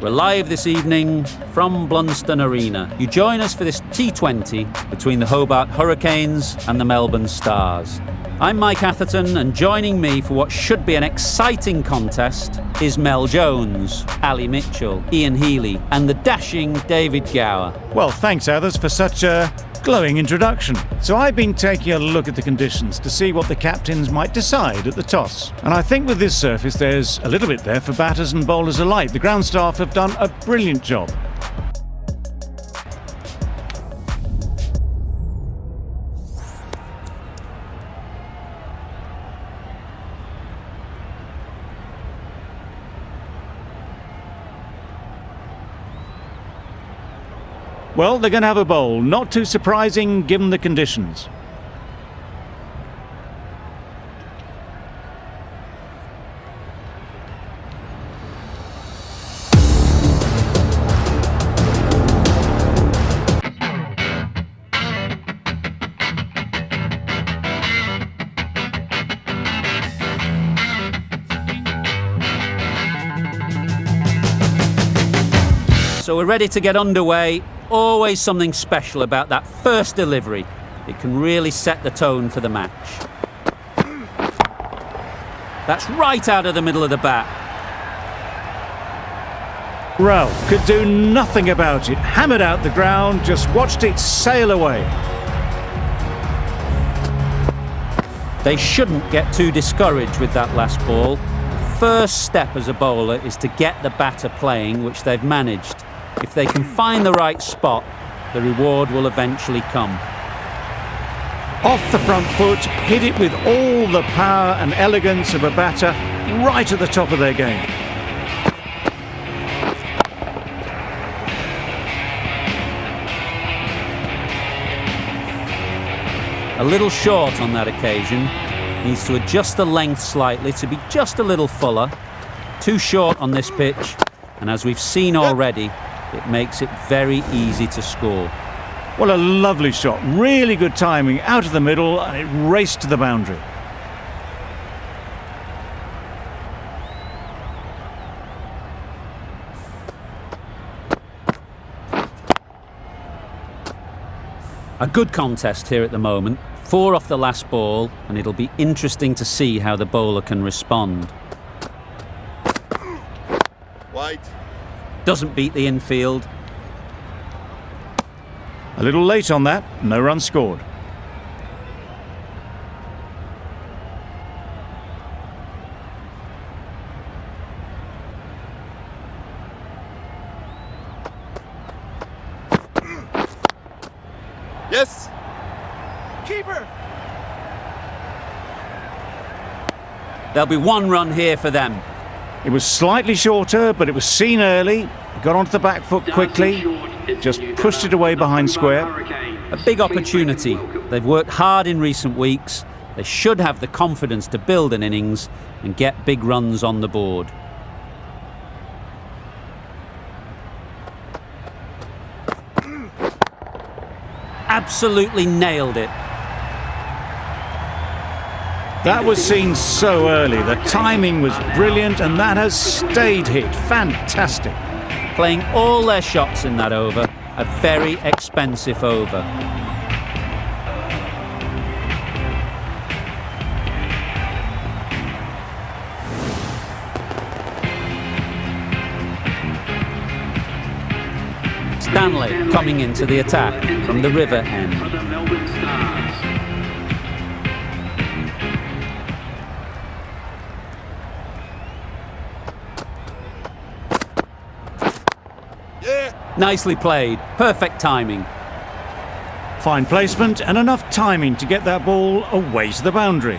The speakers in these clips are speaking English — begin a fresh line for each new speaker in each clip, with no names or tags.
We're live this evening from Blunston Arena. You join us for this T20 between the Hobart Hurricanes and the Melbourne Stars. I'm Mike Atherton, and joining me for what should be an exciting contest is Mel Jones, Ali Mitchell, Ian Healy and the dashing David Gower.
Well, thanks, Athers, for such a glowing introduction. So I've been taking a look at the conditions to see what the captains might decide at the toss. And I think with this surface there's a little bit there for batters and bowlers alike. The ground staff have done a brilliant job. Well, they're going to have a bowl. Not too surprising given the conditions.
So we're ready to get underway. Always something special about that first delivery. It can really set the tone for the match. That's right out of the middle of the bat.
Ralph could do nothing about it. Hammered out the ground, just watched it sail away.
They shouldn't get too discouraged with that last ball. The first step as a bowler is to get the batter playing, which they've managed. If they can find the right spot, the reward will eventually come.
Off the front foot, hit it with all the power and elegance of a batter, right at the top of their game.
A little short on that occasion. Needs to adjust the length slightly to be just a little fuller. Too short on this pitch, and as we've seen already, it makes it very easy to score.
Well, a lovely shot. Really good timing, out of the middle, and it raced to the boundary.
A good contest here at the moment. 4 off the last ball, and it'll be interesting to see how the bowler can respond.
Wide.
Doesn't beat the infield.
A little late on that, no run scored.
Yes. Keeper.
There'll be 1 run here for them.
It was slightly shorter, but it was seen early. Got onto the back foot quickly, just pushed it away behind square.
A big opportunity. They've worked hard in recent weeks. They should have the confidence to build an innings and get big runs on the board. Absolutely nailed it.
That was seen so early. The timing was brilliant, and that has stayed hit. Fantastic.
Playing all their shots in that over. A very expensive over. Stanley coming into the attack from the river end. Nicely played. Perfect timing.
Fine placement and enough timing to get that ball away to the boundary.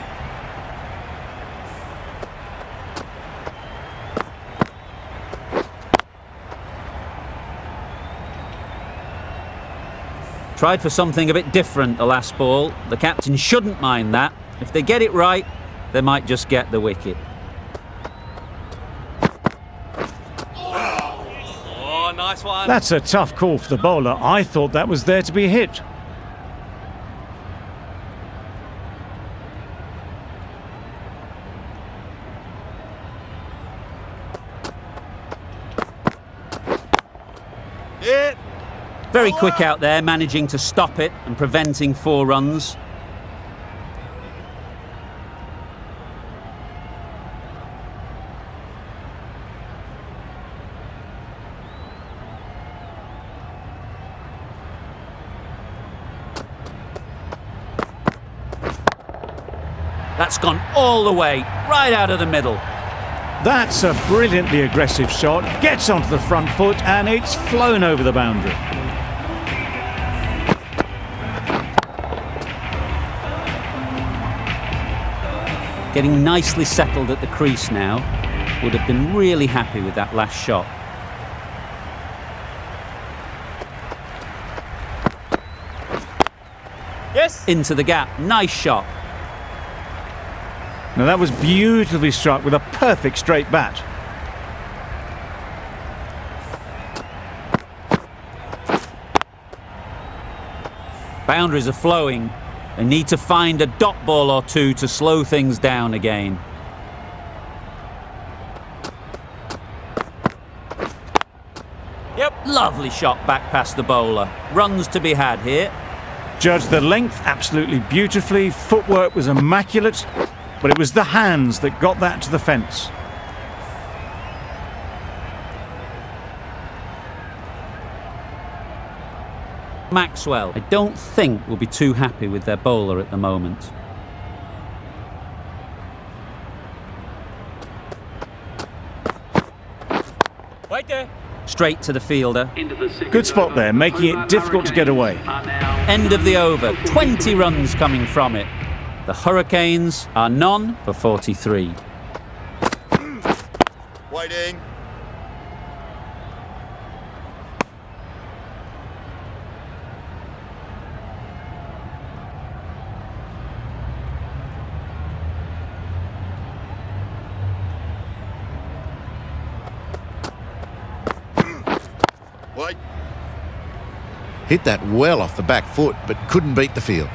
Tried for something a bit different the last ball. The captain shouldn't mind that. If they get it right, they might just get the wicket.
Nice one.
That's a tough call for the bowler. I thought that was there to be hit.
Hit.
Very quick out there, managing to stop it and preventing 4 runs. That's gone all the way, right out of the middle.
That's a brilliantly aggressive shot. Gets onto the front foot and it's flown over the boundary.
Getting nicely settled at the crease now. Would have been really happy with that last shot.
Yes.
Into the gap, nice shot.
Now that was beautifully struck with a perfect straight bat.
Boundaries are flowing. They need to find a dot ball or two to slow things down again.
Yep.
Lovely shot back past the bowler. Runs to be had here.
Judged the length absolutely beautifully. Footwork was immaculate, but it was the hands that got that to the fence.
Maxwell, I don't think will be too happy with their bowler at the moment.
Right there.
Straight to the fielder.
Good spot there, making it difficult to get away.
End of the over. 20 runs coming from it. The Hurricanes are none for 43.
Whiting. White.
Hit that well off the back foot, but couldn't beat the field.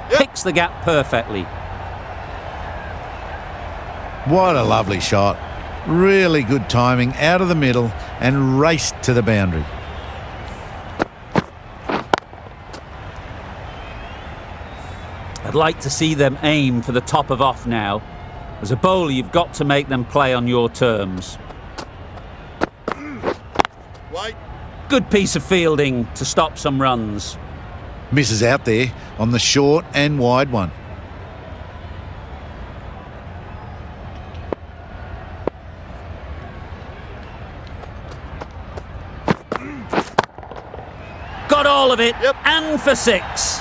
Picks the gap perfectly.
What a lovely shot. Really good timing, out of the middle and raced to the boundary.
I'd like to see them aim for the top of off now. As a bowler, you've got to make them play on your terms.
White.
Good piece of fielding to stop some runs.
Misses out there on the short and wide one.
Got all of it,
Yep.
and for 6.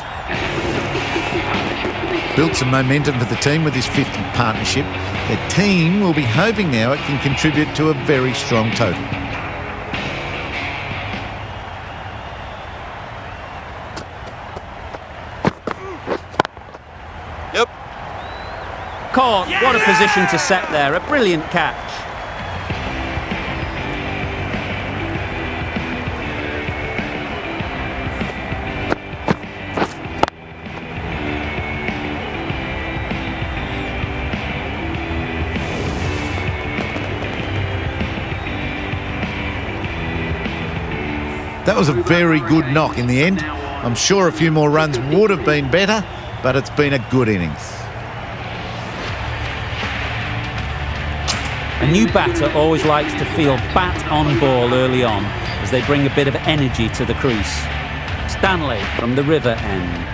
Built some momentum for the team with this 50 partnership. The team will be hoping now it can contribute to a very strong total.
Yep.
Caught. What a position to set there. A brilliant catch.
That was a very good knock in the end. I'm sure a few more runs would have been better, but it's been a good innings.
A new batter always likes to feel bat on ball early on as they bring a bit of energy to the crease. Stanley from the river end.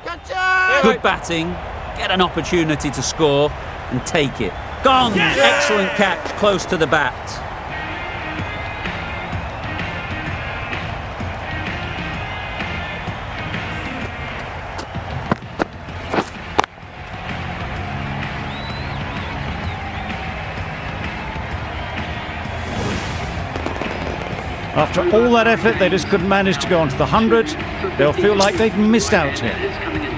Gotcha!
Good batting. Get an opportunity to score and take it. Gone! Excellent catch close to the bat.
After all that effort, they just couldn't manage to go onto the 100. They'll feel like they've missed out here.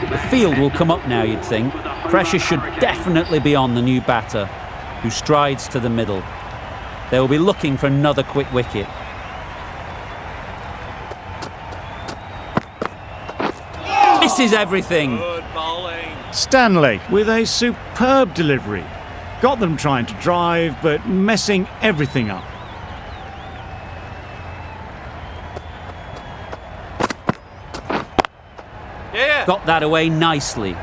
The field will come up now, you'd think. Pressure should definitely be on the new batter. who strides to the middle. They will be looking for another quick wicket. Misses everything.
Good bowling.
Stanley with a superb delivery. Got them trying to drive, but messing everything up.
Yeah.
Got that away nicely.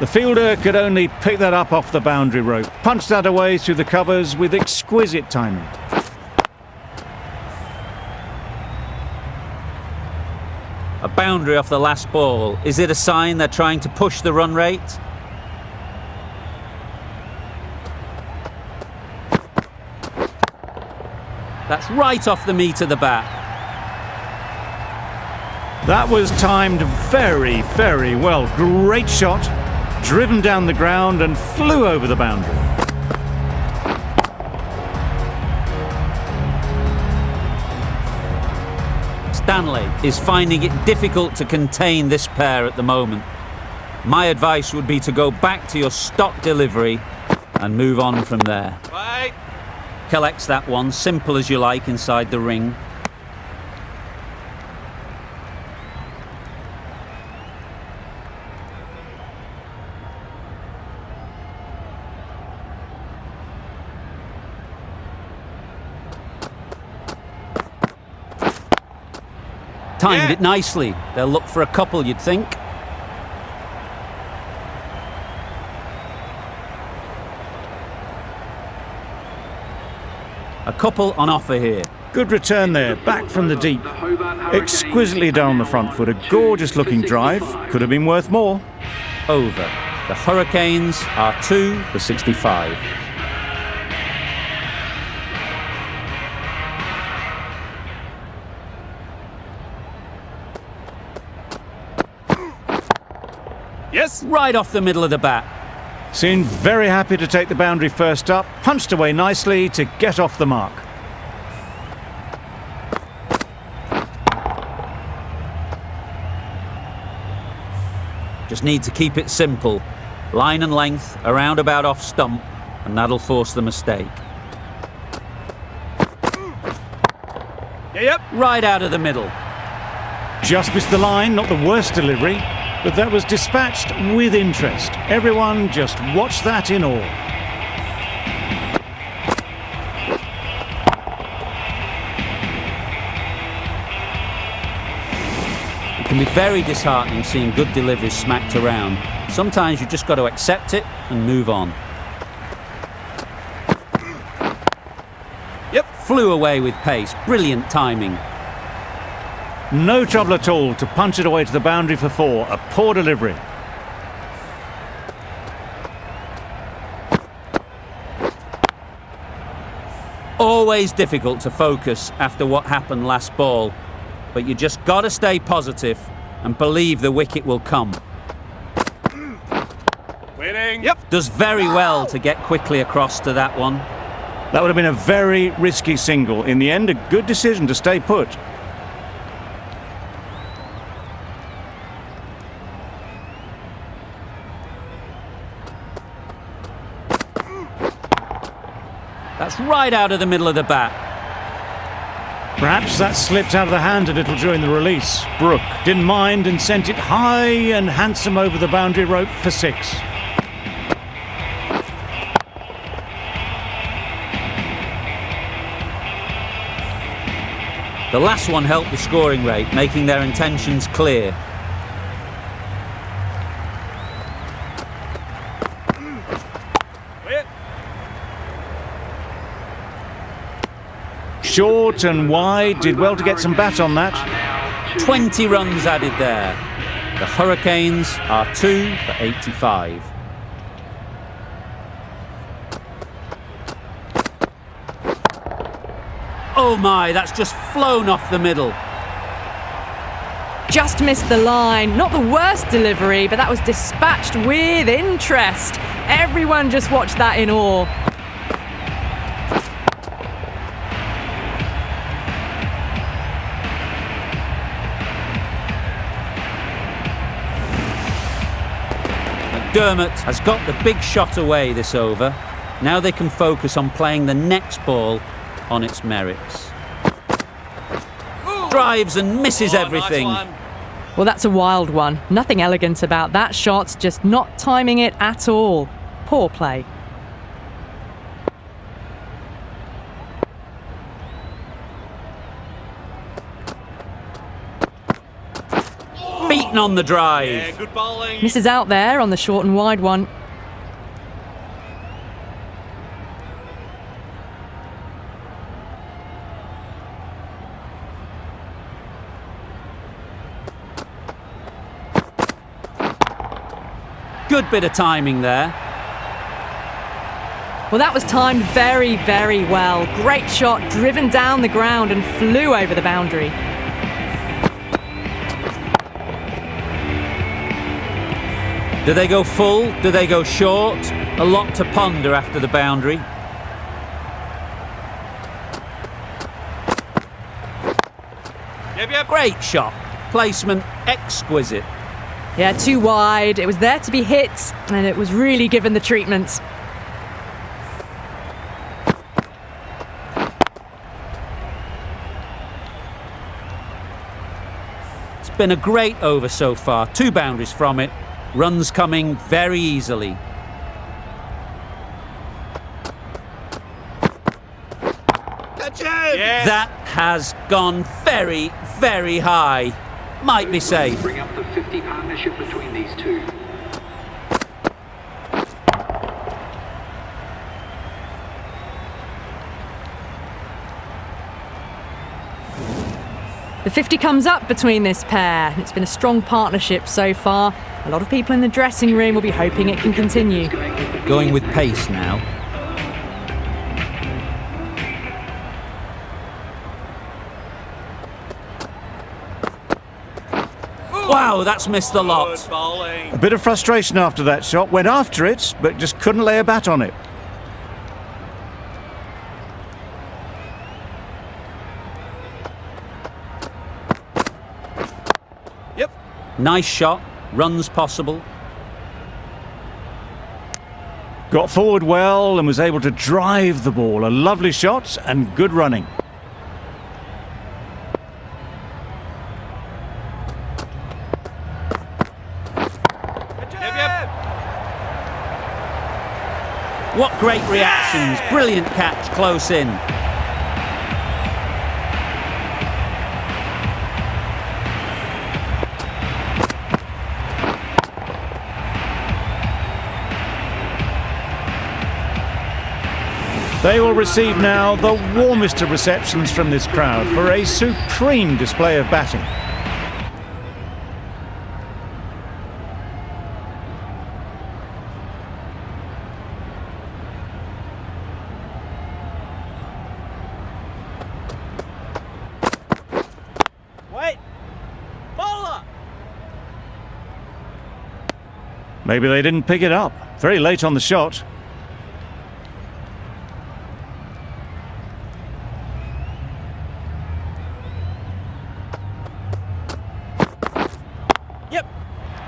The fielder could only pick that up off the boundary rope. Punched that away through the covers with exquisite timing.
A boundary off the last ball. Is it a sign they're trying to push the run rate? That's right off the meat of the bat.
That was timed very, very well. Great shot, driven down the ground and flew over the boundary.
Stanley is finding it difficult to contain this pair at the moment. My advice would be to go back to your stock delivery and move on from there.
Right.
Collects that one, simple as you like, inside the ring. Timed it nicely. They'll look for a couple, you'd think. A couple on offer here.
Good return there, back from the deep. Exquisitely done on the front foot. A gorgeous looking drive. Could have been worth more.
Over. The Hurricanes are 2 for 65.
Yes.
Right off the middle of the bat.
Seemed very happy to take the boundary first up. Punched away nicely to get off the mark.
Just need to keep it simple. Line and length, around about off stump, and that'll force the mistake.
Yep.
Right out of the middle.
Just missed the line, not the worst delivery, but that was dispatched with interest. Everyone just watched that in awe.
It can be very disheartening seeing good deliveries smacked around. Sometimes you've just got to accept it and move on.
Yep.
Flew away with pace. Brilliant timing.
No trouble at all to punch it away to the boundary for 4. A poor delivery.
Always difficult to focus after what happened last ball, but you just got to stay positive and believe the wicket will come.
Winning. Yep.
Does very well to get quickly across to that one.
That would have been a very risky single. In the end, a good decision to stay put.
That's right out of the middle of the bat.
Perhaps that slipped out of the hand a little during the release. Brooke didn't mind and sent it high and handsome over the boundary rope for 6.
The last one helped the scoring rate, making their intentions clear.
Short and wide, did well to get some bat on that.
20 runs added there. The Hurricanes are 2 for 85. Oh my, that's just flown off the middle.
Just missed the line. Not the worst delivery, but that was dispatched with interest. Everyone just watched that in awe.
McDermott has got the big shot away this over. Now they can focus on playing the next ball on its merits. Drives and misses everything.
Nice one.
Well, that's a wild one. Nothing elegant about that shot, just not timing it at all. Poor play.
Beaten on the drive.
Yeah, good bowling.
Misses out there on the short and wide one.
Good bit of timing there.
Well, that was timed very, very well. Great shot, driven down the ground and flew over the boundary.
Do they go full? Do they go short? A lot to ponder after the boundary.
Yep.
Great shot. Placement exquisite.
Yeah, too wide. It was there to be hit, and it was really given the treatment.
It's been a great over so far. 2 boundaries from it. Runs coming very easily.
Catch him! Yes.
That has gone very, very high. Might be safe.
Bring up the 50 partnership between these two.
The 50 comes up between this pair. It's been a strong partnership so far. A lot of people in the dressing room will be hoping it can continue.
Going with pace now. Wow, that's missed the lot.
Good bowling.
A bit of frustration after that shot. Went after it, but just couldn't lay a bat on it.
Yep.
Nice shot. Runs possible.
Got forward well and was able to drive the ball. A lovely shot and good running.
Yep.
What great reactions. Brilliant catch close in.
They will receive now the warmest of receptions from this crowd for a supreme display of batting.
Wait. Bowler.
Maybe they didn't pick it up. Very late on the shot.
Yep.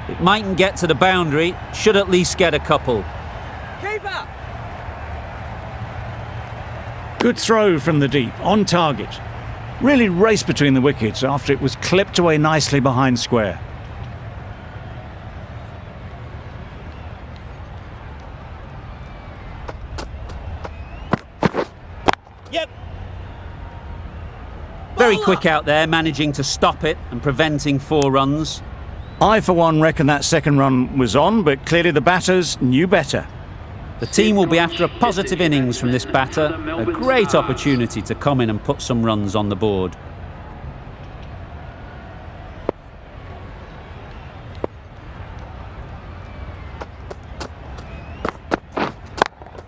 It mightn't get to the boundary. Should at least get a couple.
Keeper.
Good throw from the deep, on target. Really raced between the wickets after it was clipped away nicely behind square.
Yep.
Very quick out there, managing to stop it and preventing 4 runs.
I, for one, reckon that second run was on, but clearly the batters knew better.
The team will be after a positive innings from this batter. A great opportunity to come in and put some runs on the board.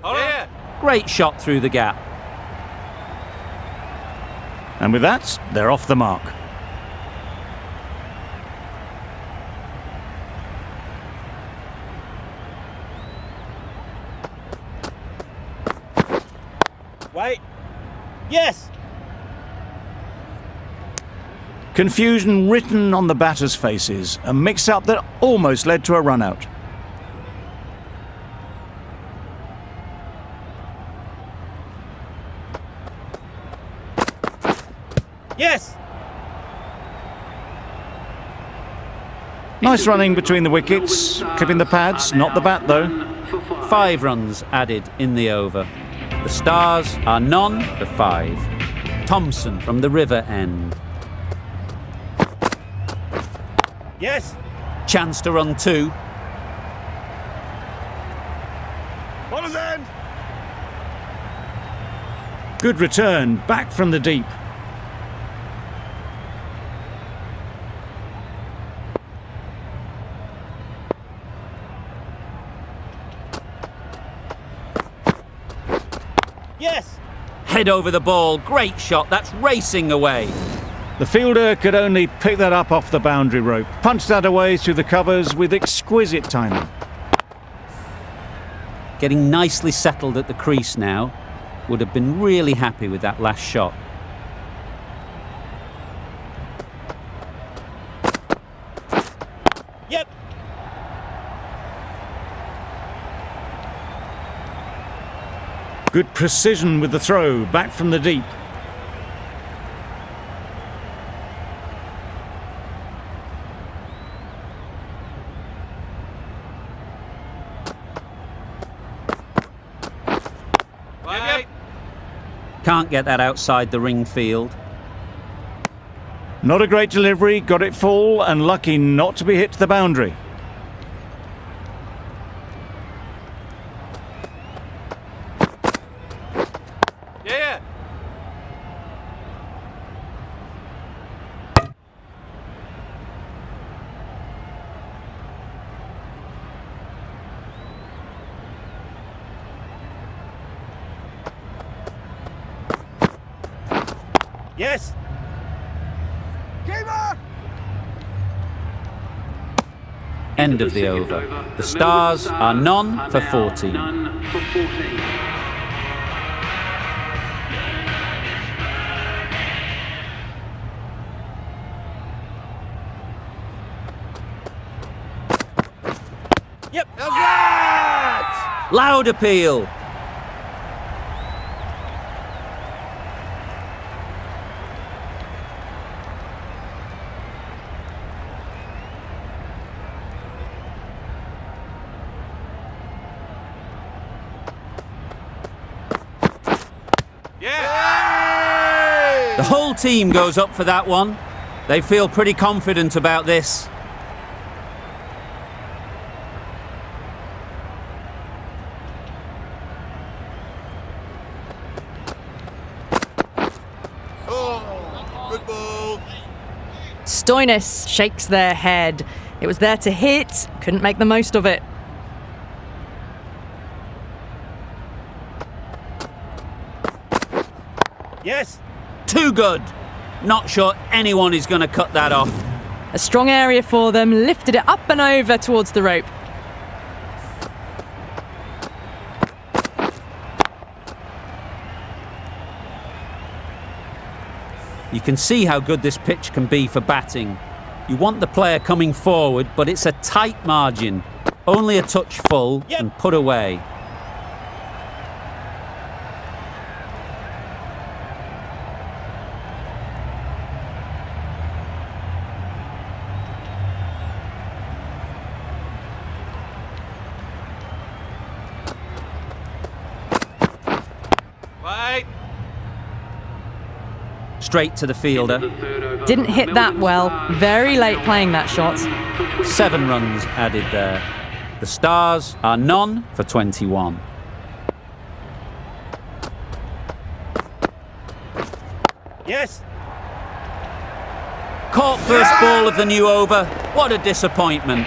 Yeah.
Great shot through the gap.
And with that, they're off the mark.
Wait. Yes.
Confusion written on the batters' faces, a mix-up that almost led to a run-out.
Yes.
Nice running between the wickets, clipping the pads, not the bat though.
5 runs added in the over. The Stars are none for 5. Thompson from the river end.
Yes.
Chance to run 2.
Bowler's end.
Good return, back from the deep.
Yes.
Head over the ball, great shot, that's racing away.
The fielder could only pick that up off the boundary rope, punched that away through the covers with exquisite timing.
Getting nicely settled at the crease now. Would have been really happy with that last shot.
Yep.
Good precision with the throw, back from the deep.
Yep.
Can't get that outside the ring field.
Not a great delivery, got it full and lucky not to be hit to the boundary.
Yeah. Yes. Keeper.
End of the over. The Stars are none for 14.
None for 14.
Yep. How's that?
Loud appeal.
Yeah.
The whole team goes up for that one. They feel pretty confident about this.
Oh, good ball.
Stoinis shakes their head. It was there to hit, couldn't make the most of it.
Yes.
Too good. Not sure anyone is going to cut that off.
A strong area for them, lifted it up and over towards the rope.
You can see how good this pitch can be for batting. You want the player coming forward, but it's a tight margin. Only a touch full and put away.
Wait.
Straight to the fielder.
Didn't hit that well. Very late playing that shot.
7 runs added there. The Stars are none for 21.
Yes.
Caught first ball of the new over. What a disappointment.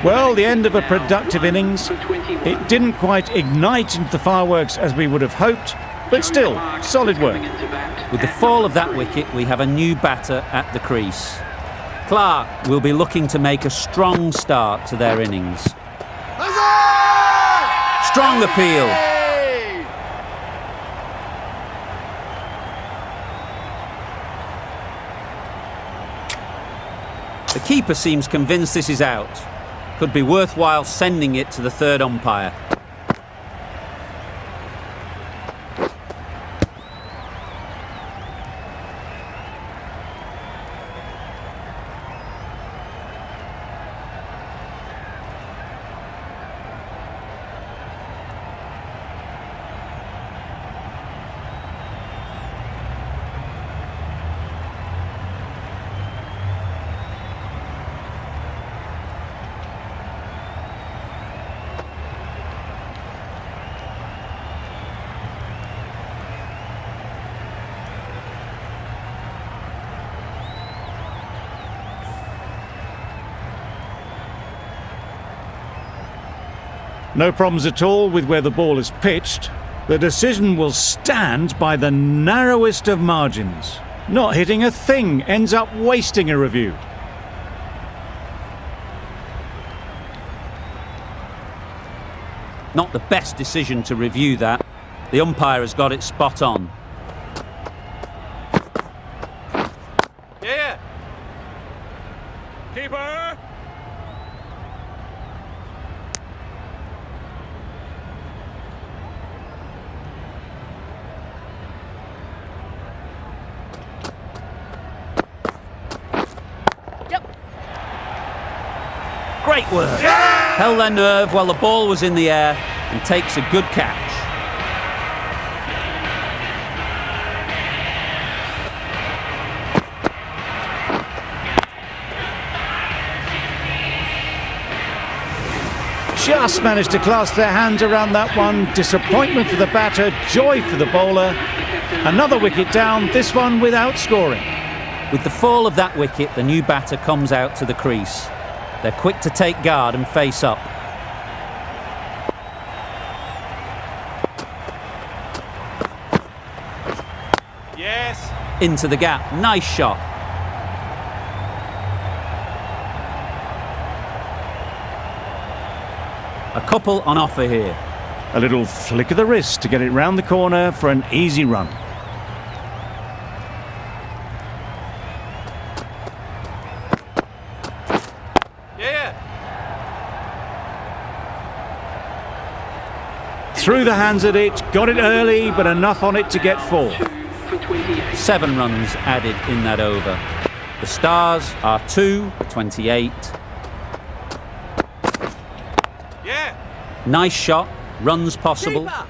Well, the end of a productive innings. It didn't quite ignite into the fireworks as we would have hoped, but still, solid work.
With the fall of that wicket, we have a new batter at the crease. Clark will be looking to make a strong start to their innings. Strong appeal. The keeper seems convinced this is out. Could be worthwhile sending it to the third umpire.
No problems at all with where the ball is pitched. The decision will stand by the narrowest of margins. Not hitting a thing ends up wasting a review.
Not the best decision to review that. The umpire has got it spot on.
Yeah. Keeper.
Great work. Held their nerve while the ball was in the air and takes a good catch.
Just managed to clasp their hands around that one. Disappointment for the batter, joy for the bowler. Another wicket down, this one without scoring.
With the fall of that wicket, the new batter comes out to the crease. They're quick to take guard and face up.
Yes.
Into the gap. Nice shot. A couple on offer here.
A little flick of the wrist to get it round the corner for an easy run. Through the hands at it, got it early, but enough on it to get 4.
7 runs added in that over. The Stars are 2 for 28.
Yeah.
Nice shot, runs possible.
Keeper.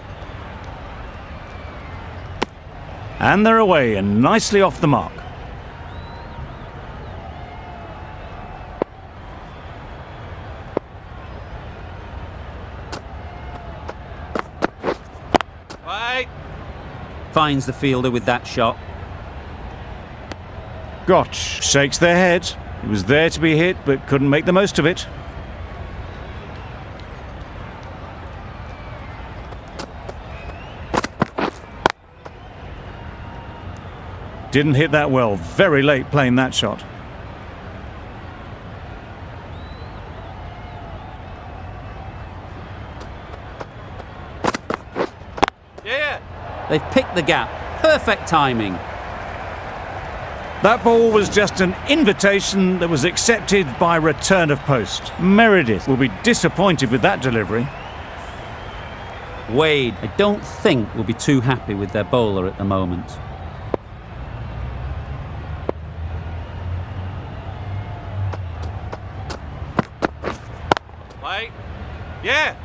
And they're away and nicely off the mark.
Right.
Finds the fielder with that shot.
Gotch shakes their head. It was there to be hit, but couldn't make the most of it. Didn't hit that well. Very late playing that shot.
Yeah.
They've picked the gap. Perfect timing.
That ball was just an invitation that was accepted by return of post. Meredith will be disappointed with that delivery.
Wade, I don't think, will be too happy with their bowler at the moment.
Right. Yeah.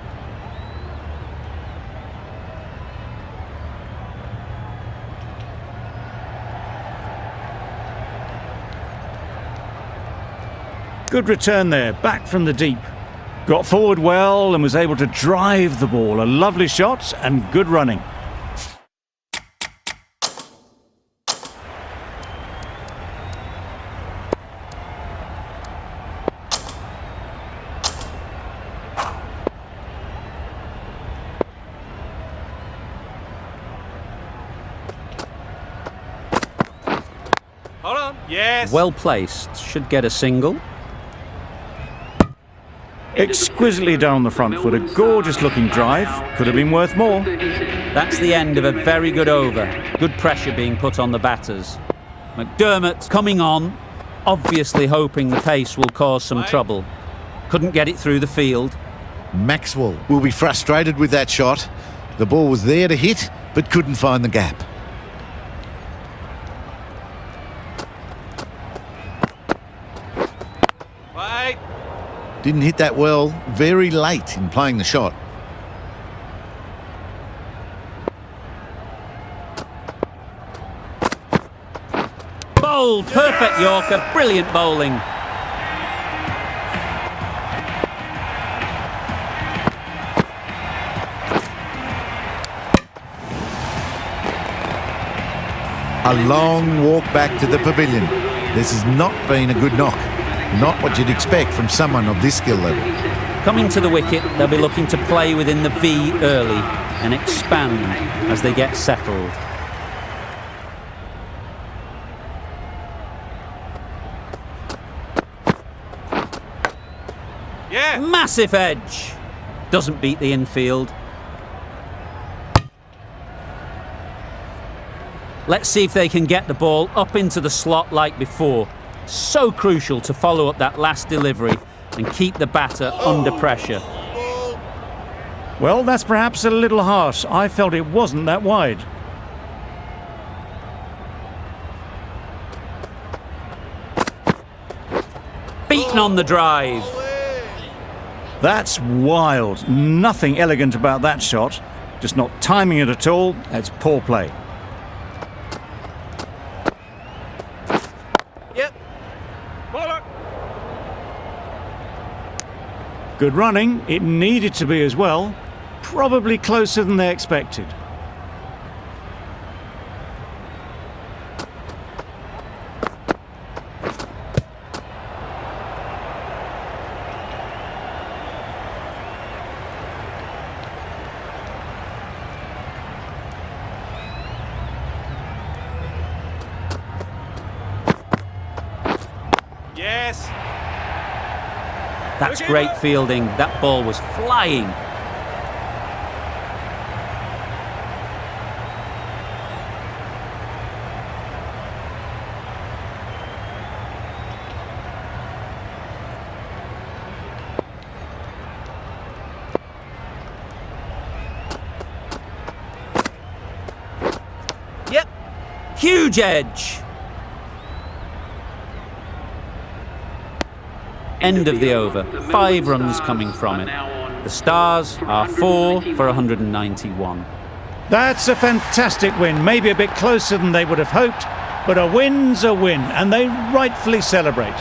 Good return there, back from the deep. Got forward well and was able to drive the ball. A lovely shot and good running.
Hold on. Yes.
Well placed. Should get a single.
Exquisitely down the front foot. A gorgeous looking drive. Could have been worth more.
That's the end of a very good over. Good pressure being put on the batters. McDermott coming on. obviously hoping the pace will cause some trouble. Couldn't get it through the field.
Maxwell will be frustrated with that shot. The ball was there to hit, but couldn't find the gap.
Wait.
Didn't hit that well, very late in playing the shot.
Bowled, perfect Yorker, brilliant bowling.
A long walk back to the pavilion. This has not been a good knock. Not what you'd expect from someone of this skill level.
Coming to the wicket, they'll be looking to play within the V early and expand as they get settled.
Yeah.
Massive edge. Doesn't beat the infield. Let's see if they can get the ball up into the slot like before. So crucial to follow up that last delivery and keep the batter under pressure.
Well, that's perhaps a little harsh. I felt it wasn't that wide.
Beaten on the drive.
That's wild. Nothing elegant about that shot. Just not timing it at all. It's poor play.
Yep. Bowler.
Good running. It needed to be as well. Probably closer than they expected.
Yes.
That's great fielding. That ball was flying.
Yep.
Huge edge. End of the over. 5 runs coming from it. The Stars are 4 for 191.
That's a fantastic win. Maybe a bit closer than they would have hoped, but a win's a win, and they rightfully celebrate.